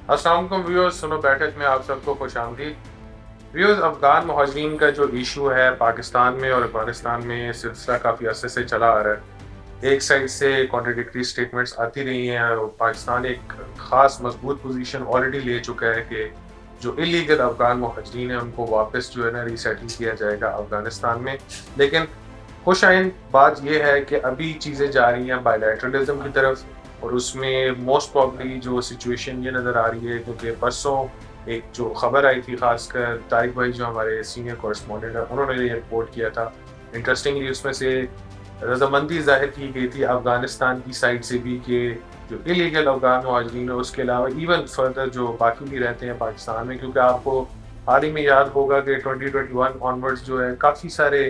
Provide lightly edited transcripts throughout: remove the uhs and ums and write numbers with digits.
السلام علیکم ویورز، سنو بیٹھک میں آپ سب کو خوش آمدید۔ ویورز، افغان مہاجرین کا جو ایشو ہے پاکستان میں اور افغانستان میں، یہ سلسلہ کافی عرصے سے چلا آ رہا ہے۔ ایک سائڈ سے کانٹرڈکٹری سٹیٹمنٹس آتی رہی ہیں اور پاکستان ایک خاص مضبوط پوزیشن آلریڈی لے چکا ہے کہ جو انلیگل افغان مہاجرین ہیں ان کو واپس جو ہے نا ریسیٹل کیا جائے گا افغانستان میں۔ لیکن خوش آئند بات یہ ہے کہ ابھی چیزیں جا رہی ہیں بائیلیٹرلزم کی طرف، اور اس میں موسٹ پرابلی جو سچویشن یہ نظر آ رہی ہے، کیونکہ پرسوں ایک جو خبر آئی تھی، خاص کر طارق بھائی جو ہمارے سینئر کورسپونڈنٹ ہیں انہوں نے یہ رپورٹ کیا تھا، انٹرسٹنگلی اس میں سے رضامندی ظاہر کی گئی تھی افغانستان کی سائڈ سے بھی کہ جو انلیگل افغان مہاجرین ہیں اس کے علاوہ ایون فردر جو باقی بھی رہتے ہیں پاکستان میں، کیونکہ آپ کو حال ہی میں یاد ہوگا کہ 2021 آنورڈز جو ہے کافی سارے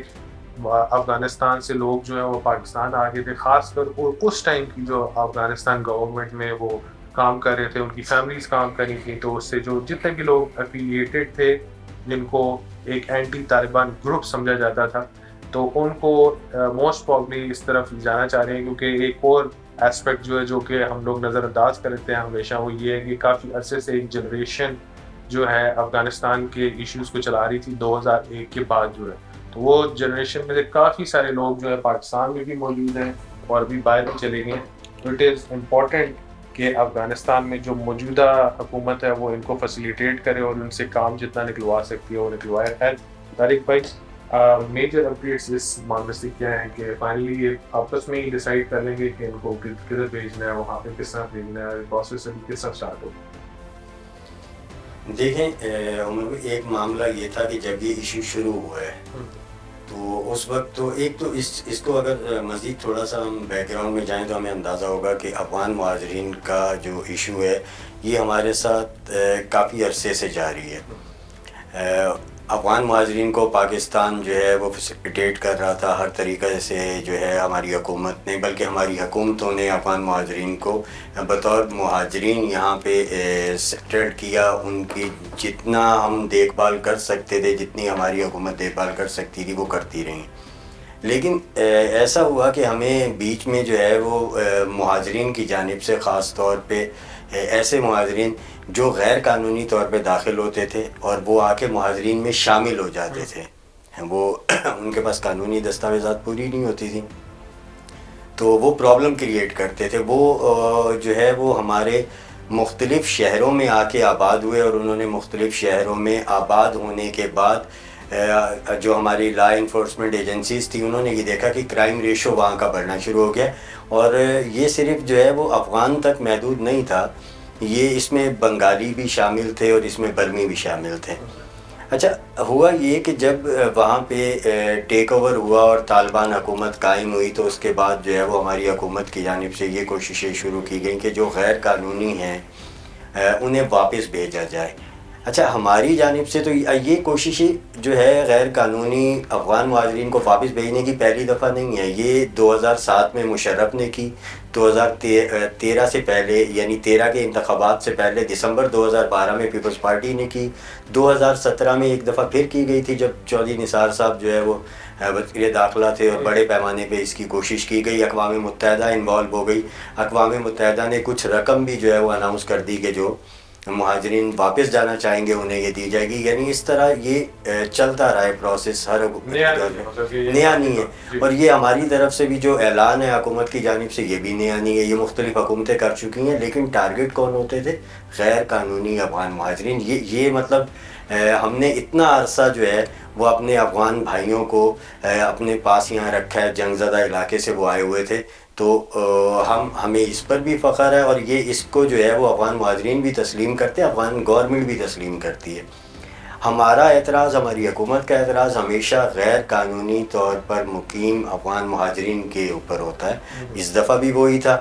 افغانستان سے لوگ جو ہیں وہ پاکستان آ گئے تھے، خاص کر اس ٹائم کی جو افغانستان گورنمنٹ میں وہ کام کر رہے تھے، ان کی فیملیز کام کر رہی تھیں، تو اس سے جو جتنے بھی لوگ افیلیٹڈ تھے جن کو ایک اینٹی طالبان گروپ سمجھا جاتا تھا، تو ان کو موسٹ پرابلی اس طرف جانا چاہ رہے ہیں، کیونکہ ایک اور ایسپیکٹ جو ہے جو کہ ہم لوگ نظر انداز کرتے ہیں ہمیشہ، وہ یہ ہے کہ کافی عرصے سے ایک جنریشن جو ہے افغانستان کے ایشوز کو چلا رہی تھی 2001 کے بعد جو ہے، تو وہ جنریشن میں سے کافی سارے لوگ جو ہے پاکستان میں بھی موجود ہیں اور ابھی باہر بھی چلے گئے ہیں۔ تو اٹ از امپورٹنٹ کہ افغانستان میں جو موجودہ حکومت ہے وہ ان کو فیسیلیٹیٹ کرے اور ان سے کام جتنا نکلوا سکتی ہے وہ نکلوائے۔ خیر طارق بھائی، میجر اپڈیٹس اس معاملے سے کیا ہے کہ فائنلی یہ آپس میں ہی ڈیسائیڈ کر لیں گے کہ ان کو کدھر بھیجنا ہے، وہاں پہ کس طرح بھیجنا ہے، پروسیس ابھی کس طرح اسٹارٹ ہوگا؟ دیکھیں عمر بھائی، ایک معاملہ یہ تھا کہ جب یہ ایشو شروع ہوا ہے تو اس وقت تو ایک تو اس کو اگر مزید تھوڑا سا ہم بیک گراؤنڈ میں جائیں تو ہمیں اندازہ ہوگا کہ افغان مہاجرین کا جو ایشو ہے یہ ہمارے ساتھ کافی عرصے سے جاری ہے۔ افغان مہاجرین کو پاکستان جو ہے وہ فیسیلیٹیٹ کر رہا تھا ہر طریقے سے، جو ہے ہماری حکومت نے، بلکہ ہماری حکومتوں نے افغان مہاجرین کو بطور مہاجرین یہاں پہ سیٹلڈ کیا، ان کی جتنا ہم دیکھ بھال کر سکتے تھے، جتنی ہماری حکومت دیکھ بھال کر سکتی تھی وہ کرتی رہیں۔ لیکن ایسا ہوا کہ ہمیں بیچ میں جو ہے وہ مہاجرین کی جانب سے، خاص طور پہ ایسے مہاجرین جو غیر قانونی طور پہ داخل ہوتے تھے اور وہ آ کے مہاجرین میں شامل ہو جاتے تھے، وہ ان کے پاس قانونی دستاویزات پوری نہیں ہوتی تھی تو وہ پرابلم کریٹ کرتے تھے۔ وہ جو ہے وہ ہمارے مختلف شہروں میں آ کے آباد ہوئے، اور انہوں نے مختلف شہروں میں آباد ہونے کے بعد جو ہماری لا انفورسمنٹ ایجنسیز تھی انہوں نے یہ دیکھا کہ کرائم ریشو وہاں کا بڑھنا شروع ہو گیا، اور یہ صرف جو ہے وہ افغان تک محدود نہیں تھا، یہ اس میں بنگالی بھی شامل تھے اور اس میں برمی بھی شامل تھے۔ اچھا، ہوا یہ کہ جب وہاں پہ ٹیک اوور ہوا اور طالبان حکومت قائم ہوئی تو اس کے بعد جو ہے وہ ہماری حکومت کی جانب سے یہ کوششیں شروع کی گئیں کہ جو غیر قانونی ہیں انہیں واپس بھیجا جائے۔ اچھا، ہماری جانب سے تو یہ کوششیں جو ہے غیر قانونی افغان مہاجرین کو واپس بھیجنے کی پہلی دفعہ نہیں ہے، یہ 2007 میں مشرف نے کی، 2013 سے پہلے یعنی 13 کے انتخابات سے پہلے دسمبر 2012 میں پیپلز پارٹی نے کی، 2017 میں ایک دفعہ پھر کی گئی تھی جب چودھری نثار صاحب جو ہے وہ وزیر داخلہ تھے، اور بڑے پیمانے پہ اس کی کوشش کی گئی، اقوام متحدہ انوالو ہو گئی، اقوام متحدہ نے کچھ رقم بھی جو ہے وہ اناؤنس کر دی کہ جو مہاجرین واپس جانا چاہیں گے انہیں یہ دی جائے گی، یعنی اس طرح یہ چلتا رہا ہے پروسیس ہر نیا نہیں ہے۔ اور یہ ہماری طرف سے بھی جو اعلان ہے حکومت کی جانب سے یہ بھی نیا نہیں ہے، یہ مختلف حکومتیں کر چکی ہیں، لیکن ٹارگٹ کون ہوتے تھے؟ غیر قانونی افغان مہاجرین۔ یہ مطلب ہم نے اتنا عرصہ جو ہے وہ اپنے افغان بھائیوں کو اپنے پاس یہاں رکھا ہے، جنگ زدہ علاقے سے وہ آئے ہوئے تھے، تو ہمیں اس پر بھی فخر ہے، اور یہ اس کو جو ہے وہ افغان مہاجرین بھی تسلیم کرتے ہیں، افغان گورنمنٹ بھی تسلیم کرتی ہے۔ ہمارا اعتراض، ہماری حکومت کا اعتراض ہمیشہ غیر قانونی طور پر مقیم افغان مہاجرین کے اوپر ہوتا ہے، اس دفعہ بھی وہی تھا۔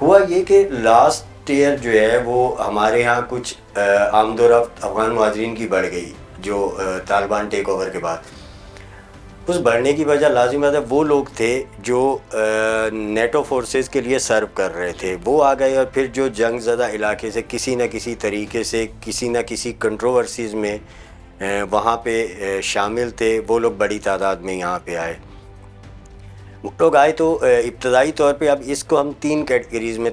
ہوا یہ کہ لاسٹ ایئر جو ہے وہ ہمارے ہاں کچھ آمد و رفت افغان مہاجرین کی بڑھ گئی جو طالبان ٹیک اوور کے بعد۔ اس بڑھنے کی وجہ لازم ہے وہ لوگ تھے جو نیٹو فورسز کے لیے سرو کر رہے تھے، وہ آ گئے، اور پھر جو جنگ زدہ علاقے سے کسی نہ کسی طریقے سے کسی نہ کسی کنٹروورسیز میں وہاں پہ شامل تھے، وہ لوگ بڑی تعداد میں یہاں پہ آئے۔ لوگ آئے تو ابتدائی طور پہ اب اس کو ہم 3 کیٹیگریز میں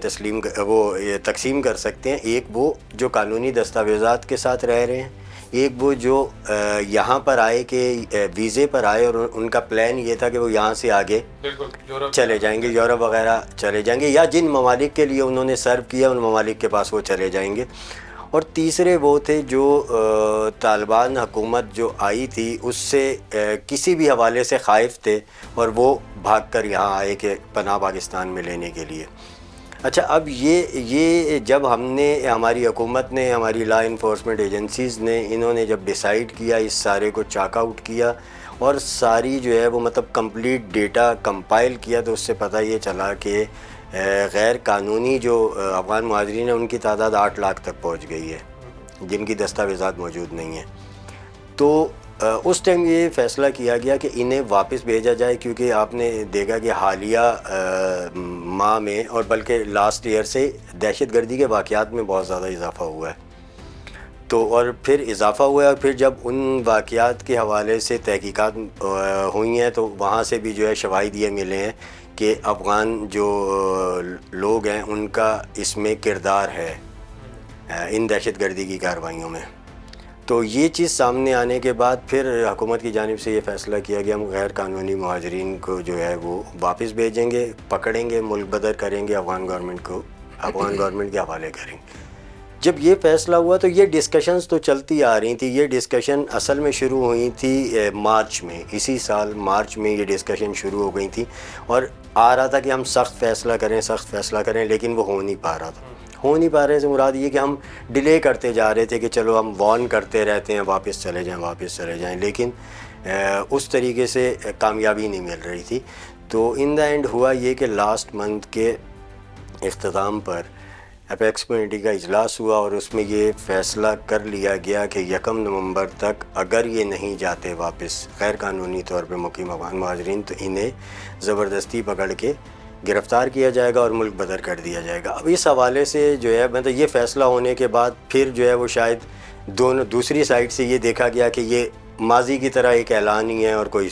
تقسیم کر سکتے ہیں. ایک وہ جو قانونی دستاویزات کے ساتھ رہ رہے ہیں، ایک وہ جو یہاں پر آئے کہ ویزے پر آئے اور ان کا پلان یہ تھا کہ وہ یہاں سے آگے چلے جائیں گے، یورپ وغیرہ چلے جائیں گے، یا جن ممالک کے لیے انہوں نے سرو کیا ان ممالک کے پاس وہ چلے جائیں گے. اور تیسرے وہ تھے جو طالبان حکومت جو آئی تھی اس سے کسی بھی حوالے سے خائف تھے اور وہ بھاگ کر یہاں آئے کہ پناہ پاکستان میں لینے کے لیے. اچھا، اب یہ جب ہماری حکومت نے، ہماری لا انفورسمنٹ ایجنسیز نے، انہوں نے جب ڈیسائیڈ کیا، اس سارے کو چاک آؤٹ کیا اور ساری جو ہے وہ مطلب کمپلیٹ ڈیٹا کمپائل کیا، تو اس سے پتہ یہ چلا کہ غیر قانونی جو افغان مہاجرین ہیں ان کی تعداد 8 لاکھ تک پہنچ گئی ہے، جن کی دستاویزات موجود نہیں ہیں. تو اس ٹائم یہ فیصلہ کیا گیا کہ انہیں واپس بھیجا جائے، کیونکہ آپ نے دیکھا کہ حالیہ ماہ میں اور بلکہ لاسٹ ایئر سے دہشت گردی کے واقعات میں بہت زیادہ اضافہ ہوا ہے. تو اور پھر اضافہ ہوا ہے، اور پھر جب ان واقعات کے حوالے سے تحقیقات ہوئی ہیں تو وہاں سے بھی جو ہے شواہد یہ ملے ہیں کہ افغان جو لوگ ہیں ان کا اس میں کردار ہے ان دہشت گردی کی کارروائیوں میں. تو یہ چیز سامنے آنے کے بعد پھر حکومت کی جانب سے یہ فیصلہ کیا گیا ہم غیر قانونی مہاجرین کو جو ہے وہ واپس بھیجیں گے، پکڑیں گے، ملک بدر کریں گے، افغان گورنمنٹ کے حوالے کریں گے. جب یہ فیصلہ ہوا تو یہ ڈسکشنز تو چلتی آ رہی تھیں. یہ ڈسکشن اصل میں شروع ہوئی تھی مارچ میں، اسی سال مارچ میں یہ ڈسکشن شروع ہو گئی تھی، اور آ رہا تھا کہ ہم سخت فیصلہ کریں، لیکن وہ ہو نہیں پا رہا تھا. ہو نہیں پا رہے سے مراد یہ کہ ہم ڈیلے کرتے جا رہے تھے کہ چلو ہم وارن کرتے رہتے ہیں واپس چلے جائیں، لیکن اس طریقے سے کامیابی نہیں مل رہی تھی. تو ان دا اینڈ ہوا یہ کہ لاسٹ منتھ کے اختتام پر اپیکس کمیٹی کا اجلاس ہوا اور اس میں یہ فیصلہ کر لیا گیا کہ 1 نومبر تک اگر یہ نہیں جاتے واپس غیر قانونی طور پہ مقیم افغان مہاجرین تو انہیں زبردستی پکڑ کے گرفتار کیا جائے گا اور ملک بدر کر دیا جائے گا. اب اس حوالے سے جو ہے مطلب یہ فیصلہ ہونے کے بعد پھر جو ہے وہ شاید دوسری سائڈ سے یہ دیکھا گیا کہ یہ ماضی کی طرح ایک اعلان ہی ہے اور کوئی،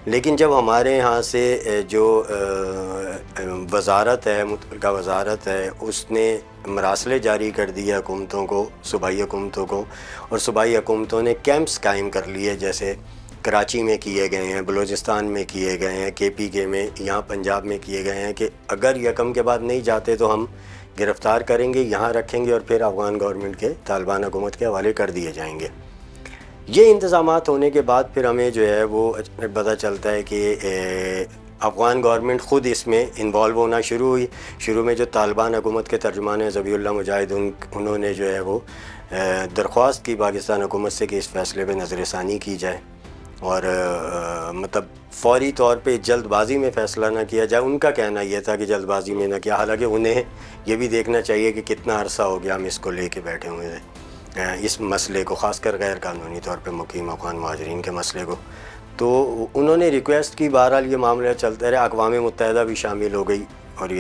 لیکن جب ہمارے ہاں سے جو وزارت ہے، متعلقہ وزارت ہے، اس نے مراسلے جاری کر دیے حکومتوں کو، صوبائی حکومتوں کو، اور صوبائی حکومتوں نے کیمپس قائم کر لیے، جیسے کراچی میں کیے گئے ہیں، بلوچستان میں کیے گئے ہیں، KPK میں، یہاں پنجاب میں کیے گئے ہیں کہ اگر 1 کے بعد نہیں جاتے تو ہم گرفتار کریں گے، یہاں رکھیں گے اور پھر افغان گورنمنٹ کے، طالبان حکومت کے حوالے کر دیے جائیں گے. یہ انتظامات ہونے کے بعد پھر ہمیں جو ہے وہ پتہ چلتا ہے کہ افغان گورنمنٹ خود اس میں انوالو ہونا شروع ہوئی. شروع میں جو طالبان حکومت کے ترجمان ہیں ذبیح اللہ مجاہد، انہوں نے جو ہے وہ درخواست کی پاکستان حکومت سے کہ اس فیصلے پہ نظر ثانی کی جائے اور مطلب فوری طور پہ جلد بازی میں فیصلہ نہ کیا جائے. ان کا کہنا یہ تھا کہ جلد بازی میں نہ کیا، حالانکہ انہیں یہ بھی دیکھنا چاہیے کہ کتنا عرصہ ہو گیا ہم اس کو لے کے بیٹھے ہوئے ہیں، اس مسئلے کو، خاص کر غیر قانونی طور پہ مقیم افغان مہاجرین کے مسئلے کو. تو انہوں نے ریکویسٹ کی، بہرحال یہ معاملہ چلتا رہا، اقوام متحدہ بھی شامل ہو گئی اور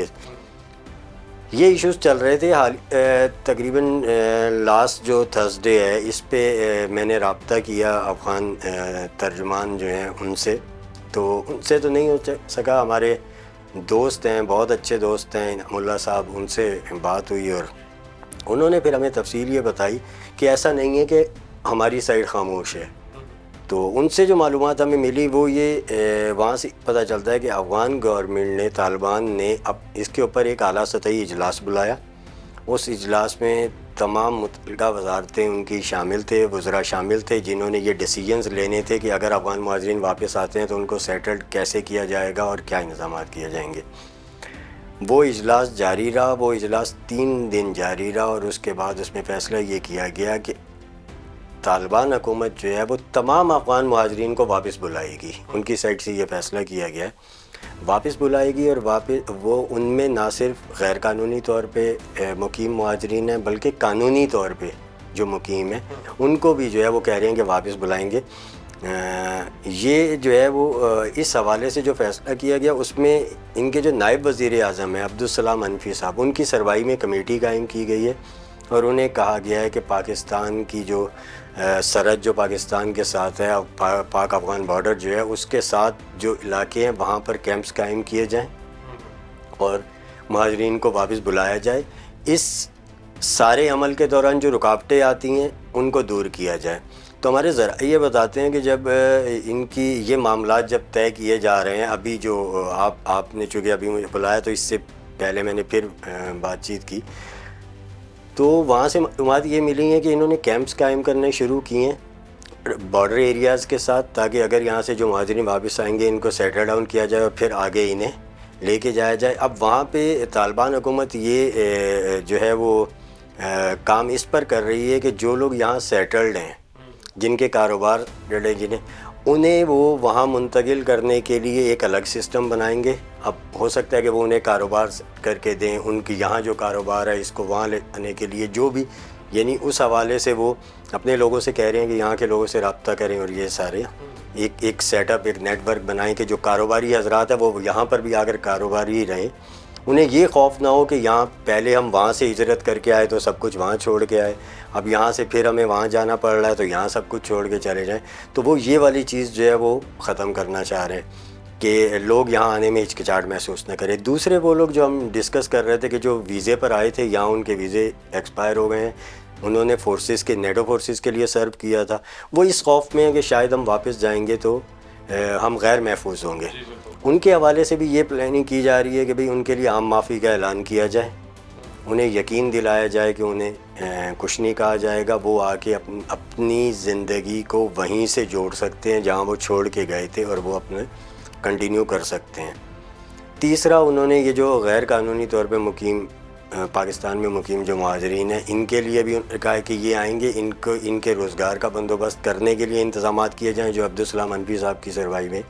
یہ ایشوز چل رہے تھے. تقریباً لاسٹ جو تھرسڈے ہے اس پہ میں نے رابطہ کیا افغان ترجمان جو ہیں ان سے تو نہیں ہو سکا. ہمارے دوست ہیں، بہت اچھے دوست ہیں ملا صاحب، ان سے بات ہوئی اور انہوں نے پھر ہمیں تفصیل یہ بتائی کہ ایسا نہیں ہے کہ ہماری سائڈ خاموش ہے. تو ان سے جو معلومات ہمیں ملی وہ یہ وہاں سے پتہ چلتا ہے کہ افغان گورنمنٹ نے، طالبان نے اب اس کے اوپر ایک اعلیٰ سطحی اجلاس بلایا. اس اجلاس میں تمام متعلقہ وزارتیں ان کی شامل تھے، وزراء شامل تھے، جنہوں نے یہ ڈیسیجنز لینے تھے کہ اگر افغان مہاجرین واپس آتے ہیں تو ان کو سیٹلڈ کیسے کیا جائے گا اور کیا انتظامات کیے جائیں گے. وہ اجلاس جاری رہا، وہ اجلاس 3 دن جاری رہا، اور اس کے بعد اس میں فیصلہ یہ کیا گیا کہ طالبان حکومت جو ہے وہ تمام افغان مہاجرین کو واپس بلائے گی. ان کی سائڈ سے یہ فیصلہ کیا گیا ہے، واپس بلائے گی، اور وہ ان میں نہ صرف غیر قانونی طور پہ مقیم مہاجرین ہیں بلکہ قانونی طور پہ جو مقیم ہیں ان کو بھی جو ہے وہ کہہ رہے ہیں کہ واپس بلائیں گے. یہ جو ہے وہ اس حوالے سے جو فیصلہ کیا گیا اس میں ان کے جو نائب وزیر اعظم ہیں عبدالسلام حنفی صاحب، ان کی سربراہی میں کمیٹی قائم کی گئی ہے اور انہیں کہا گیا ہے کہ پاکستان کی جو سرحد جو پاکستان کے ساتھ ہے، پاک افغان بارڈر جو ہے، اس کے ساتھ جو علاقے ہیں وہاں پر کیمپس قائم کیے جائیں اور مہاجرین کو واپس بلایا جائے. اس سارے عمل کے دوران جو رکاوٹیں آتی ہیں ان کو دور کیا جائے. تو ہمارے ذرائع یہ بتاتے ہیں کہ جب ان کی یہ معاملات جب طے کیے جا رہے ہیں، ابھی جو آپ نے چونکہ ابھی مجھے بلایا تو اس سے پہلے میں نے پھر بات چیت کی، تو وہاں سے معلومات یہ ملی ہیں کہ انہوں نے کیمپس قائم کرنے شروع کیے ہیں بارڈر ایریاز کے ساتھ، تاکہ اگر یہاں سے جو مہاجرین واپس آئیں گے ان کو سیٹل ڈاؤن کیا جائے اور پھر آگے انہیں لے کے جایا جائے. اب وہاں پہ طالبان حکومت یہ جو ہے وہ کام اس پر کر رہی ہے کہ جو لوگ یہاں سیٹلڈ ہیں، جن کے کاروبار جڑے انہیں وہ وہاں منتقل کرنے کے لیے ایک الگ سسٹم بنائیں گے. اب ہو سکتا ہے کہ وہ انہیں کاروبار کر کے دیں، ان کی یہاں جو کاروبار ہے اس کو وہاں لے آنے کے لیے جو بھی، یعنی اس حوالے سے وہ اپنے لوگوں سے کہہ رہے ہیں کہ یہاں کے لوگوں سے رابطہ کریں اور یہ سارے ایک سیٹ اپ، ایک نیٹ ورک بنائیں کہ جو کاروباری حضرات ہیں وہ یہاں پر بھی آ کر کاروباری ہی رہیں. انہیں یہ خوف نہ ہو کہ یہاں پہلے ہم وہاں سے ہجرت کر کے آئے تو سب کچھ وہاں چھوڑ کے آئے، اب یہاں سے پھر ہمیں وہاں جانا پڑ رہا ہے تو یہاں سب کچھ چھوڑ کے چلے جائیں. تو وہ یہ والی چیز جو ہے وہ ختم کرنا چاہ رہے ہیں کہ لوگ یہاں آنے میں ہچکچاہٹ محسوس نہ کریں. دوسرے وہ لوگ جو ہم ڈسکس کر رہے تھے کہ جو ویزے پر آئے تھے، یہاں ان کے ویزے ایکسپائر ہو گئے ہیں، انہوں نے فورسز کے نیٹو فورسز کے لیے سرو کیا تھا، وہ اس خوف میں ہیں کہ شاید ہم واپس جائیں گے تو ہم غیر محفوظ ہوں گے. ان کے حوالے سے بھی یہ پلاننگ کی جا رہی ہے کہ بھئی ان کے لیے عام معافی کا اعلان کیا جائے، انہیں یقین دلایا جائے کہ انہیں کچھ نہیں کہا جائے گا، وہ آ کے اپنی زندگی کو وہیں سے جوڑ سکتے ہیں جہاں وہ چھوڑ کے گئے تھے اور وہ اپنے کنٹینیو کر سکتے ہیں. تیسرا، انہوں نے یہ جو غیر قانونی طور پہ مقیم پاکستان میں مقیم جو مہاجرین ہیں، ان کے لیے بھی کہا ہے کہ یہ آئیں گے، ان کے روزگار کا بندوبست کرنے کے لیے انتظامات کیے جائیں. جو عبدالسلام انفی صاحب کی سروائی میں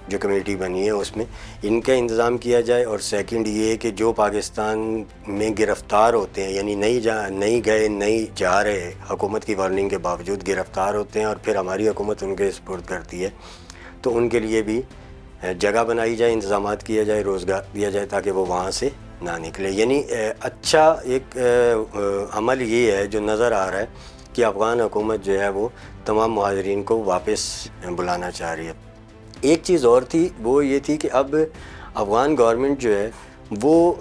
جو کمیٹی بنی ہے اس میں ان کا انتظام کیا جائے. اور سیکنڈ یہ کہ جو پاکستان میں گرفتار ہوتے ہیں، یعنی نہیں جا رہے، حکومت کی وارننگ کے باوجود گرفتار ہوتے ہیں اور پھر ہماری حکومت ان کے سپرد کرتی ہے، تو ان کے لیے بھی جگہ بنائی جائے، انتظامات کیا جائے، روزگار دیا جائے تاکہ وہ وہاں سے نہ نکلے. یعنی اچھا ایک عمل یہ ہے جو نظر آ رہا ہے کہ افغان حکومت جو ہے وہ تمام مہاجرین کو واپس بلانا چاہ رہی ہے. ایک چیز اور تھی، وہ یہ تھی کہ اب افغان گورنمنٹ جو ہے وہ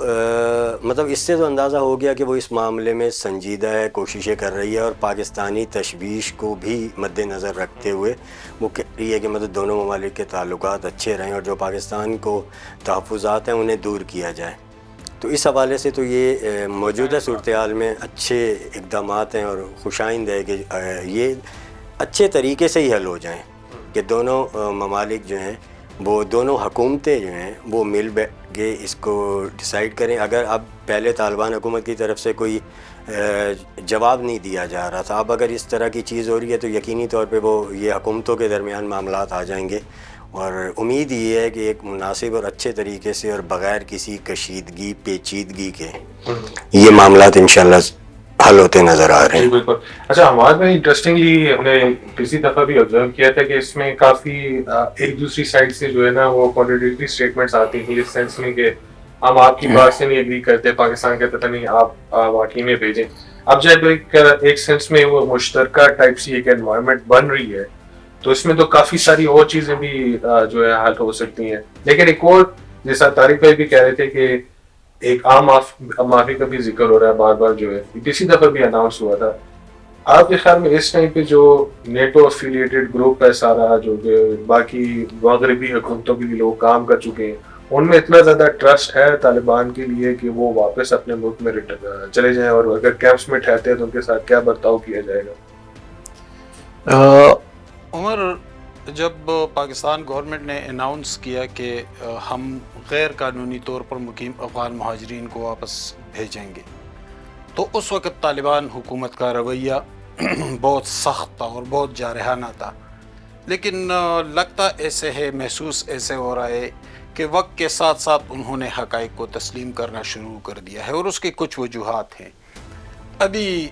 مطلب اس سے تو اندازہ ہو گیا کہ وہ اس معاملے میں سنجیدہ ہے، کوششیں کر رہی ہے اور پاکستانی تشویش کو بھی مد نظر رکھتے ہوئے وہ کہہ رہی ہے کہ مطلب دونوں ممالک کے تعلقات اچھے رہیں اور جو پاکستان کو تحفظات ہیں انہیں دور کیا جائے. تو اس حوالے سے تو یہ موجودہ صورتحال میں اچھے اقدامات ہیں اور خوش آئند ہے کہ یہ اچھے طریقے سے ہی حل ہو جائیں کہ دونوں ممالک جو ہیں، وہ دونوں حکومتیں جو ہیں وہ مل بیٹھ کے اس کو ڈیسائیڈ کریں. اگر اب پہلے طالبان حکومت کی طرف سے کوئی جواب نہیں دیا جا رہا تھا، اب اگر اس طرح کی چیز ہو رہی ہے تو یقینی طور پہ وہ یہ حکومتوں کے درمیان معاملات آ جائیں گے. اور امید یہ ہے کہ ایک مناسب اور اچھے طریقے سے اور بغیر کسی کشیدگی پیچیدگی کے یہ معاملات انشاءاللہ حل ہوتے نظر آ رہے ہیں. جی بالکل. اچھا، ہمارے میں انٹرسٹنگلی ہم نے پچھلی دفعہ بھی آبزرو کیا تھا کہ اس میں کافی ایک دوسری سائڈ سے جو ہے نا وہ کانٹرڈکٹری اسٹیٹمنٹس آتی ہیں اس سینس میں کہ ہم آپ کی بات سے نہیں ایگری کرتے، پاکستان کہتا تھا نہیں آپ واقعی میں بھیجیں. اب جب ایک سینس میں وہ مشترکہ ٹائپ سی ایک انوائرمنٹ بن رہی ہے تو اس میں تو کافی ساری اور چیزیں بھی جو ہے حل ہو سکتی ہیں. لیکن ایک اور جیسا طارق بھائی بھی کہہ رہے تھے کہ ایک عام معافی کا بھی ذکر ہو رہا ہے بار بار، جو ہے کسی دفعہ بھی اناؤنس ہوا تھا. آپ کے خیال میں اس ٹائم پہ جو نیٹو افیلیٹڈ گروپ ہے سارا، جو کہ باقی مغربی حکومتوں کے بھی لوگ کام کر چکے ہیں، ان میں اتنا زیادہ ٹرسٹ ہے طالبان کے لیے کہ وہ واپس اپنے ملک میں چلے جائیں، اور اگر کیمپس میں ٹھہرتے ہیں تو ان کے ساتھ کیا برتاؤ کیا جائے گا؟ عمر، جب پاکستان گورنمنٹ نے اناؤنس کیا کہ ہم غیر قانونی طور پر مقیم افغان مہاجرین کو واپس بھیجیں گے، تو اس وقت طالبان حکومت کا رویہ بہت سخت تھا اور بہت جارحانہ تھا. لیکن لگتا ایسے ہے، محسوس ایسے ہو رہا ہے کہ وقت کے ساتھ ساتھ انہوں نے حقائق کو تسلیم کرنا شروع کر دیا ہے، اور اس کی کچھ وجوہات ہیں. ابھی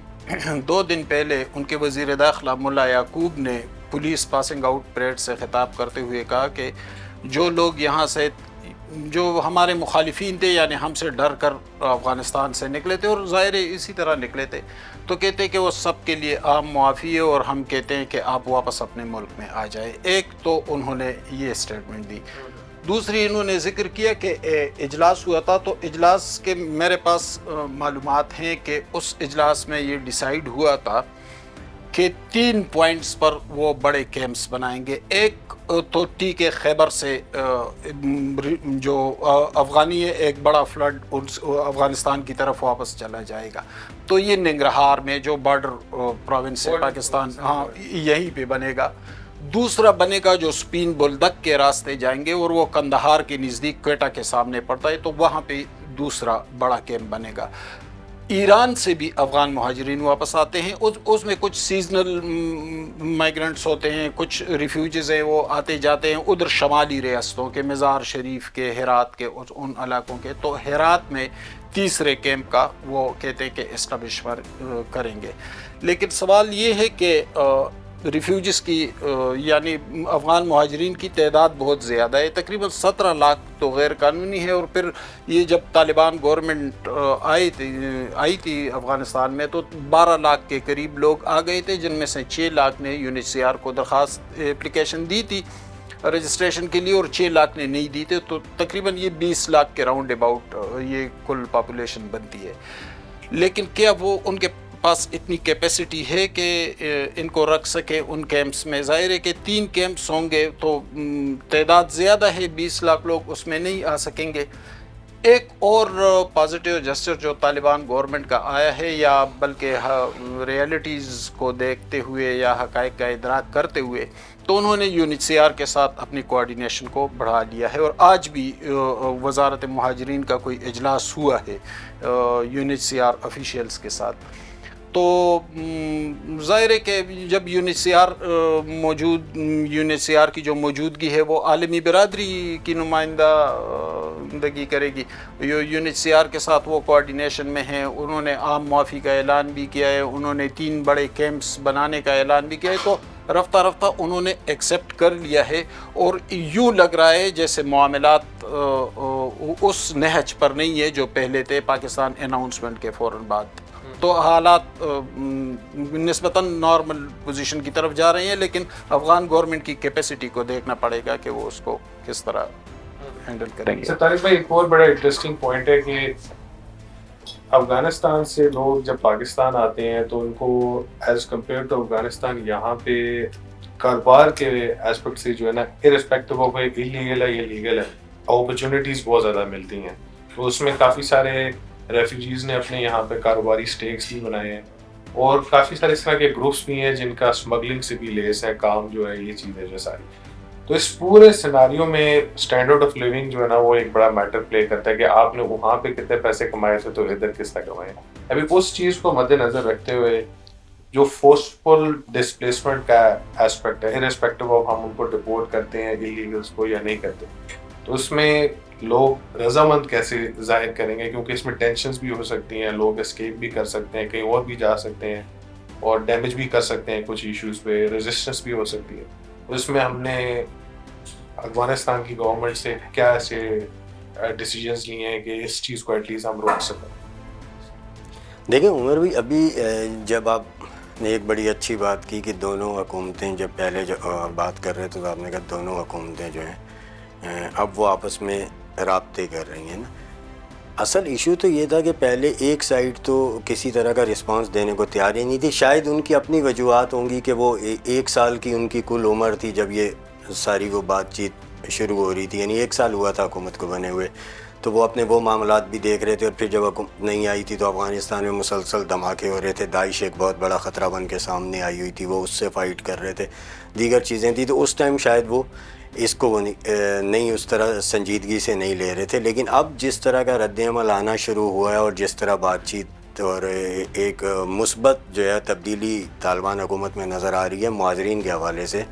2 دن پہلے ان کے وزیر داخلہ ملا یعقوب نے پولیس پاسنگ آؤٹ پریڈ سے خطاب کرتے ہوئے کہا کہ جو لوگ یہاں سے جو ہمارے مخالفین تھے یعنی ہم سے ڈر کر افغانستان سے نکلے تھے اور ظاہر اسی طرح نکلے تھے، تو کہتے کہ وہ سب کے لیے عام معافی ہے اور ہم کہتے ہیں کہ آپ واپس اپنے ملک میں آ جائیں۔ ایک تو انہوں نے یہ اسٹیٹمنٹ دی۔ دوسری انہوں نے ذکر کیا کہ اجلاس ہوا تھا، تو اجلاس کے میرے پاس معلومات ہیں کہ اس اجلاس میں یہ ڈیسائیڈ ہوا تھا کہ 3 پوائنٹس پر وہ بڑے کیمپس بنائیں گے۔ ایک تو ٹی کے خیبر سے جو افغانی ہے ایک بڑا فلڈ افغانستان کی طرف واپس چلا جائے گا، تو یہ ننگرہار میں جو بارڈر پروونس ہے پاکستان، ہاں یہیں پہ بنے گا۔ دوسرا بنے گا جو سپین بولدک کے راستے جائیں گے اور وہ کندہار کے نزدیک کوئٹہ کے سامنے پڑتا ہے، تو وہاں پہ دوسرا بڑا کیمپ بنے گا۔ ایران سے بھی افغان مہاجرین واپس آتے ہیں، اس میں کچھ سیزنل مائیگرنٹس ہوتے ہیں، کچھ ریفیوجز ہیں، وہ آتے جاتے ہیں ادھر شمالی ریاستوں کے، مزار شریف کے، ہرات کے، ان علاقوں کے۔ تو ہرات میں تیسرے کیمپ کا وہ کہتے ہیں کہ اسٹیبلشمنٹ کریں گے۔ لیکن سوال یہ ہے کہ ریفیوجز کی یعنی افغان مہاجرین کی تعداد بہت زیادہ ہے، تقریباً 17 لاکھ تو غیر قانونی ہے، اور پھر یہ جب طالبان گورنمنٹ آئی تھی افغانستان میں تو 12 لاکھ کے قریب لوگ آ گئے تھے، جن میں سے 6 لاکھ نے UNHCR کو درخواست اپلیکیشن دی تھی رجسٹریشن کے لیے اور 6 لاکھ نے نہیں دی تھے، تو تقریباً یہ 20 لاکھ کے راؤنڈ اباؤٹ یہ کل پاپولیشن بنتی ہے۔ لیکن کیا وہ ان کے پاس اتنی کیپیسٹی ہے کہ ان کو رکھ سکے ان کیمپس میں؟ ظاہر ہے کہ 3 کیمپس ہوں گے تو تعداد زیادہ ہے، 20 لاکھ لوگ اس میں نہیں آ سکیں گے۔ ایک اور پازیٹیو جسچر جو طالبان گورنمنٹ کا آیا ہے، یا بلکہ ریئلٹیز کو دیکھتے ہوئے یا حقائق کا ادراک کرتے ہوئے، تو انہوں نے UNHCR کے ساتھ اپنی کوآرڈینیشن کو بڑھا لیا ہے، اور آج بھی وزارت مہاجرین کا کوئی اجلاس ہوا ہے UNHCR آفیشیلز کے ساتھ۔ تو ظاہر ہے کہ جب UNHCR کی جو موجودگی ہے وہ عالمی برادری کی نمائندگی کرے گی، UNHCR کے ساتھ وہ کوآرڈینیشن میں ہیں، انہوں نے عام معافی کا اعلان بھی کیا ہے، انہوں نے 3 بڑے کیمپس بنانے کا اعلان بھی کیا ہے، تو رفتہ رفتہ انہوں نے ایکسیپٹ کر لیا ہے، اور یوں لگ رہا ہے جیسے معاملات اس نہج پر نہیں ہے جو پہلے تھے پاکستان اناؤنسمنٹ کے فوراً بعد۔ تو حالات نسبتاً نارمل پوزیشن کی طرف جا رہے ہیں، لیکن افغان گورنمنٹ کی کیپیسٹی کو دیکھنا پڑے گا کہ وہ اس کو کس طرح ہینڈل کریں گے۔ طارق بھائی، ایک اور بڑا انٹرسٹنگ پوائنٹ ہے کہ افغانستان سے لوگ جب پاکستان آتے ہیں تو ان کو ایز کمپیئر ٹو افغانستان یہاں پہ کاروبار کے ایسپیکٹ سے جو ہے نا، ارسپیکٹو آف اللیگل ہے یا لیگل ہے، اپرچونیٹیز بہت زیادہ ملتی ہیں۔ تو اس میں کافی سارے ریفیوجیز نے اپنے یہاں پہ کاروباری سٹیکس بھی بنائے ہیں، اور کافی سارے اس طرح کے گروپس بھی ہیں جن کا اسمگلنگ سے بھی لیس ہے کام جو ہے، یہ چیزیں جو ساری۔ تو اس پورے سیناریو میں اسٹینڈرڈ آف لیونگ جو ہے نا وہ ایک بڑا میٹر پلے کرتا ہے کہ آپ نے وہاں پہ کتنے پیسے کمائے تھے تو ادھر کس طرح کمائے۔ ابھی اس چیز کو مد نظر رکھتے ہوئے جو فورسفل ڈسپلیسمنٹ کا ایسپیکٹ ہے، ارسپیکٹو آف ہم ان کو ڈپورٹ کرتے ہیں اللیگلس کو یا نہیں کرتے، تو اس میں لوگ رضامند کیسے ظاہر کریں گے، کیونکہ اس میں ٹینشنز بھی ہو سکتی ہیں، لوگ اسکیپ بھی کر سکتے ہیں، کہیں اور بھی جا سکتے ہیں اور ڈیمیج بھی کر سکتے ہیں، کچھ ایشوز پہ ریزسٹنس بھی ہو سکتی ہے۔ اس میں ہم نے افغانستان کی گورنمنٹ سے کیا ایسے ڈیسیجنز لیے ہیں کہ اس چیز کو ایٹ لیسٹ ہم روک سکیں؟ دیکھیں عمر بھی، ابھی جب آپ نے ایک بڑی اچھی بات کی کہ دونوں حکومتیں، جب پہلے جو بات کر رہے تھے تو آپ نے کہا دونوں حکومتیں جو ہیں اب وہ آپس میں رابطے کر رہی ہیں نا۔ اصل ایشو تو یہ تھا کہ پہلے ایک سائڈ تو کسی طرح کا رسپانس دینے کو تیار ہی نہیں تھی۔ شاید ان کی اپنی وجوہات ہوں گی کہ وہ 1 سال کی ان کی کل عمر تھی جب یہ ساری وہ بات چیت شروع ہو رہی تھی، یعنی 1 سال ہوا تھا حکومت کو بنے ہوئے، تو وہ اپنے وہ معاملات بھی دیکھ رہے تھے، اور پھر جب حکومت نہیں آئی تھی تو افغانستان میں مسلسل دھماکے ہو رہے تھے، داعش ایک بہت بڑا خطرہ بن کے سامنے آئی ہوئی تھی، وہ اس سے فائٹ کر رہے تھے، دیگر چیزیں تھیں، تو اس ٹائم شاید وہ اس کو نہیں اس طرح سنجیدگی سے نہیں لے رہے تھے۔ لیکن اب جس طرح کا رد عمل آنا شروع ہوا ہے اور جس طرح بات چیت اور ایک مثبت جو ہے تبدیلی طالبان حکومت میں نظر آ رہی ہے مہاجرین کے حوالے سے،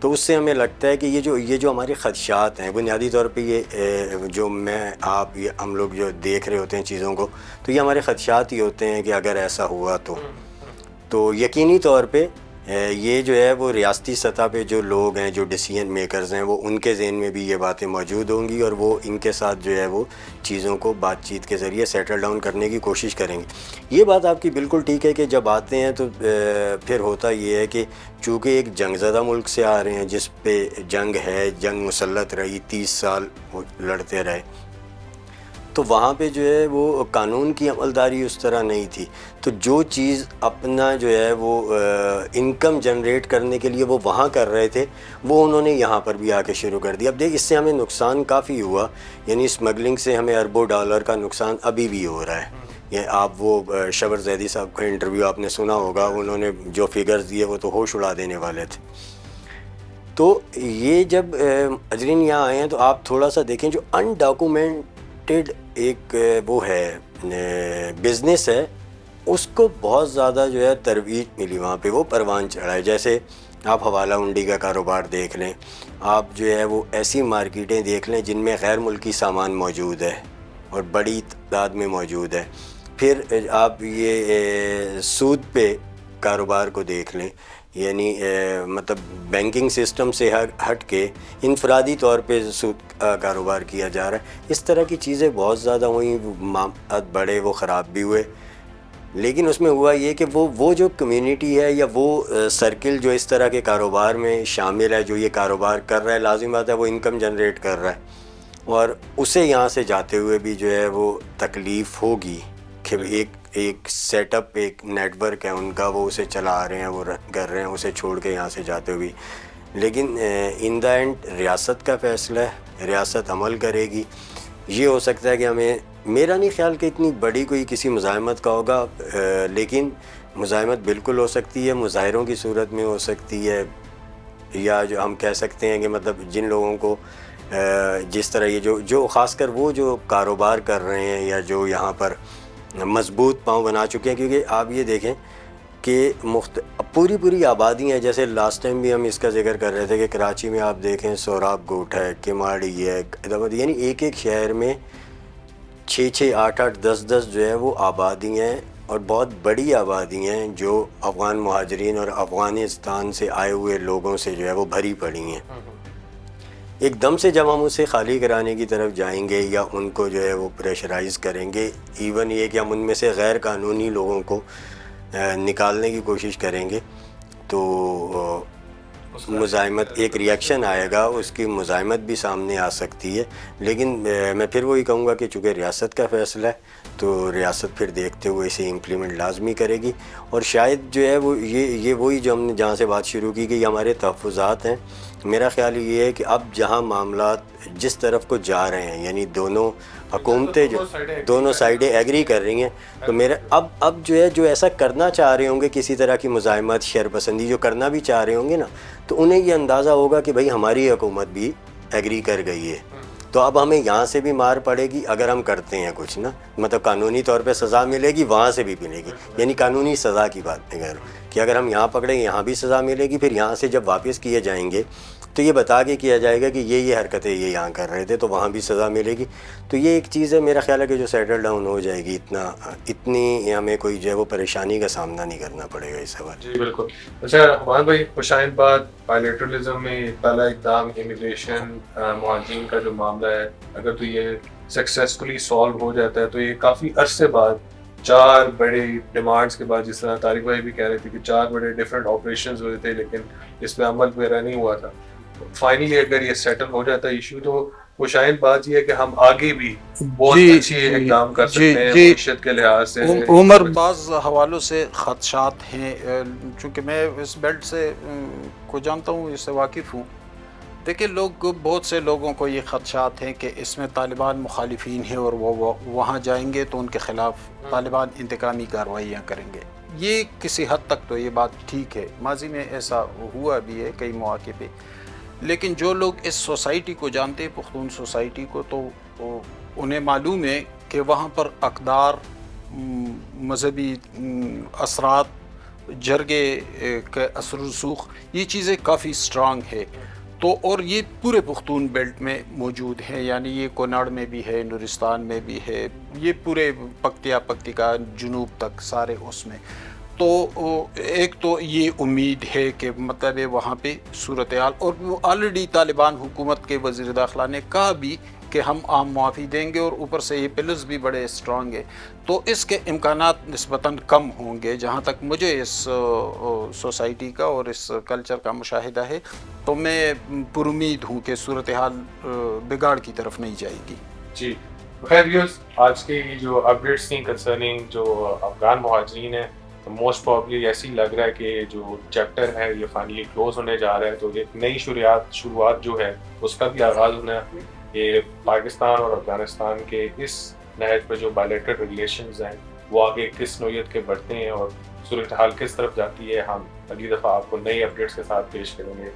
تو اس سے ہمیں لگتا ہے کہ یہ جو ہمارے خدشات ہیں بنیادی طور پہ، یہ جو ہم لوگ جو دیکھ رہے ہوتے ہیں چیزوں کو، تو یہ ہمارے خدشات ہی ہوتے ہیں کہ اگر ایسا ہوا تو یقینی طور پہ یہ جو ہے وہ ریاستی سطح پہ جو لوگ ہیں، جو ڈیسیجن میکرز ہیں، وہ ان کے ذہن میں بھی یہ باتیں موجود ہوں گی اور وہ ان کے ساتھ جو ہے وہ چیزوں کو بات چیت کے ذریعے سیٹل ڈاؤن کرنے کی کوشش کریں گے۔ یہ بات آپ کی بالکل ٹھیک ہے کہ جب آتے ہیں تو پھر ہوتا یہ ہے کہ چونکہ ایک جنگ زدہ ملک سے آ رہے ہیں جس پہ جنگ ہے، جنگ مسلط رہی، 30 سال وہ لڑتے رہے، تو وہاں پہ جو ہے وہ قانون کی عملداری اس طرح نہیں تھی، تو جو چیز اپنا جو ہے وہ انکم جنریٹ کرنے کے لیے وہ وہاں کر رہے تھے، وہ انہوں نے یہاں پر بھی آ کے شروع کر دیا۔ اب دیکھ، اس سے ہمیں نقصان کافی ہوا، یعنی اسمگلنگ سے ہمیں اربوں ڈالر کا نقصان ابھی بھی ہو رہا ہے۔ یہ آپ وہ شبر زیدی صاحب کا انٹرویو آپ نے سنا ہوگا، انہوں نے جو فگرز دیے وہ تو ہوش اڑا دینے والے تھے۔ تو یہ جب اجرین یہاں آئے ہیں تو آپ تھوڑا سا دیکھیں، جو انڈاکومنٹڈ ایک وہ ہے بزنس ہے، اس کو بہت زیادہ جو ہے ترویج ملی وہاں پہ، وہ پروان چڑھا ہے۔ جیسے آپ حوالہ ہنڈی کا کاروبار دیکھ لیں، آپ جو ہے وہ ایسی مارکیٹیں دیکھ لیں جن میں غیر ملکی سامان موجود ہے اور بڑی تعداد میں موجود ہے۔ پھر آپ یہ سود پہ کاروبار کو دیکھ لیں، یعنی مطلب بینکنگ سسٹم سے ہٹ کے انفرادی طور پہ سود کاروبار کیا جا رہا ہے۔ اس طرح کی چیزیں بہت زیادہ ہوئیں، معاملات بڑے، وہ خراب بھی ہوئے، لیکن اس میں ہوا یہ کہ وہ جو کمیونٹی ہے یا وہ سرکل جو اس طرح کے کاروبار میں شامل ہے، جو یہ کاروبار کر رہا ہے، لازم بات ہے وہ انکم جنریٹ کر رہا ہے، اور اسے یہاں سے جاتے ہوئے بھی جو ہے وہ تکلیف ہوگی کہ ایک سیٹ اپ، ایک نیٹ ورک ہے ان کا، وہ اسے چلا رہے ہیں، وہ کر رہے ہیں، اسے چھوڑ کے یہاں سے جاتے ہوئے۔ لیکن ان دا اینڈ ریاست کا فیصلہ ہے، ریاست عمل کرے گی۔ یہ ہو سکتا ہے کہ ہمیں، میرا نہیں خیال کہ اتنی بڑی کوئی کسی مزاحمت کا ہوگا، لیکن مزاحمت بالکل ہو سکتی ہے، مظاہروں کی صورت میں ہو سکتی ہے، یا جو ہم کہہ سکتے ہیں کہ مطلب جن لوگوں کو جس طرح یہ جو خاص کر وہ جو کاروبار کر رہے ہیں یا جو یہاں پر مضبوط پاؤں بنا چکے ہیں، کیونکہ آپ یہ دیکھیں کہ پوری آبادی ہیں، جیسے لاسٹ ٹائم بھی ہم اس کا ذکر کر رہے تھے کہ کراچی میں آپ دیکھیں سوراب گوٹ ہے، کماڑی ہے، یعنی ایک شہر میں 6 8 10 جو ہے وہ آبادی ہیں، اور بہت بڑی آبادی ہیں جو افغان مہاجرین اور افغانستان سے آئے ہوئے لوگوں سے جو ہے وہ بھری پڑی ہیں۔ ایک دم سے جب ہم اسے خالی کرانے کی طرف جائیں گے یا ان کو جو ہے وہ پریشرائز کریں گے، ایون یہ کہ ہم ان میں سے غیر قانونی لوگوں کو نکالنے کی کوشش کریں گے، تو مزاحمت، ایک ریاکشن آئے گا، اس کی مزاحمت بھی سامنے آ سکتی ہے۔ لیکن میں پھر وہی کہوں گا کہ چونکہ ریاست کا فیصلہ ہے تو ریاست پھر دیکھتے ہوئے اسے امپلیمنٹ لازمی کرے گی، اور شاید جو ہے وہ یہ وہی جو ہم نے جہاں سے بات شروع کی کہ یہ ہمارے تحفظات ہیں۔ میرا خیال یہ ہے کہ اب جہاں معاملات جس طرف کو جا رہے ہیں، یعنی دونوں حکومتیں جو دونوں سائیڈیں ایگری کر رہی ہیں، تو میرا اب جو ہے جو ایسا کرنا چاہ رہے ہوں گے، کسی طرح کی مزاحمت، شر پسندی جو کرنا بھی چاہ رہے ہوں گے نا، تو انہیں یہ اندازہ ہوگا کہ بھائی ہماری حکومت بھی ایگری کر گئی ہے، تو اب ہمیں یہاں سے بھی مار پڑے گی اگر ہم کرتے ہیں کچھ نا، مطلب قانونی طور پہ سزا ملے گی، وہاں سے بھی ملے گی، یعنی قانونی سزا کی بات میں کہہ رہا ہوں کہ اگر ہم یہاں پکڑیں یہاں بھی سزا ملے گی، پھر یہاں سے جب واپس کیے جائیں گے تو یہ بتا کے کیا جائے گا کہ یہ حرکتیں یہ یہاں کر رہے تھے، تو وہاں بھی سزا ملے گی۔ تو یہ ایک چیز ہے، میرا خیال ہے کہ جو سیٹل ڈاؤن ہو جائے گی، اتنی ہمیں کوئی جو ہے وہ پریشانی کا سامنا نہیں کرنا پڑے گا اس حوالے۔ جی بالکل۔ اچھا عثمان بھائی، خوشائند بات، بائیلیٹرلزم میں پہلا اقدام امیگریشن مہاجرین کا جو معاملہ ہے، اگر تو یہ سکسیسفلی سالو ہو جاتا ہے تو یہ کافی عرصے بعد 4 بڑے ڈیمانڈس کے بعد، جس طرح طارق بھائی بھی کہہ رہے تھے کہ 4 بڑے ڈفرینٹ آپریشنز ہوئے تھے لیکن اس پہ عمل وغیرہ نہیں ہوا تھا، فائنلی اگر یہ سیٹل ہو جاتا ہے ایشو، تو خوشائند بات یہ ہے کہ ہم آگے بھی بہت اچھی اقدام کر سکتے ہیں معیشت کے لحاظ سے۔ عمر، بعض حوالوں سے خدشات ہیں، چونکہ میں اس بیلٹ سے کو جانتا ہوں، اس سے واقف ہوں۔ دیکھیں، بہت سے لوگوں کو یہ خدشات ہیں کہ اس میں طالبان مخالفین ہیں اور وہ وہاں جائیں گے تو ان کے خلاف طالبان انتقامی کارروائیاں کریں گے۔ یہ کسی حد تک تو یہ بات ٹھیک ہے، ماضی میں ایسا ہوا بھی ہے کئی مواقع پہ، لیکن جو لوگ اس سوسائٹی کو جانتے ہیں، پختون سوسائٹی کو، تو انہیں معلوم ہے کہ وہاں پر اقدار، مذہبی اثرات، جرگے کا اثر و رسوخ، یہ چیزیں کافی سٹرانگ ہے، تو اور یہ پورے پختون بیلٹ میں موجود ہیں، یعنی یہ کوناڑ میں بھی ہے، نورستان میں بھی ہے، یہ پورے پکتیا جنوب تک سارے اس میں، تو ایک تو یہ امید ہے کہ مطلب وہاں پہ صورتحال، اور وہ آلریڈی طالبان حکومت کے وزیر داخلہ نے کہا بھی کہ ہم عام معافی دیں گے، اور اوپر سے یہ پلز بھی بڑے اسٹرانگ ہیں، تو اس کے امکانات نسبتاً کم ہوں گے جہاں تک مجھے اس سوسائٹی کا اور اس کلچر کا مشاہدہ ہے۔ تو میں پر امید ہوں کہ صورتحال بگاڑ کی طرف نہیں جائے گی۔ جی خیر ویورز، آج کی جو اپڈیٹس تھیں کنسرننگ جو افغان مہاجرین ہیں، تو موسٹ پرابلی ایسے ہی لگ رہا ہے کہ جو چیپٹر ہے یہ فائنلی کلوز ہونے جا رہا ہے، تو ایک نئی شروعات جو ہے اس کا بھی آغاز ہونا ہے۔ یہ پاکستان اور افغانستان کے اس نہج پہ جو بائیلیٹرل ریلیشنز ہیں وہ آگے کس نوعیت کے بڑھتے ہیں اور صورتحال کس طرف جاتی ہے، ہم اگلی دفعہ آپ کو نئی اپڈیٹس کے ساتھ پیش کریں گے۔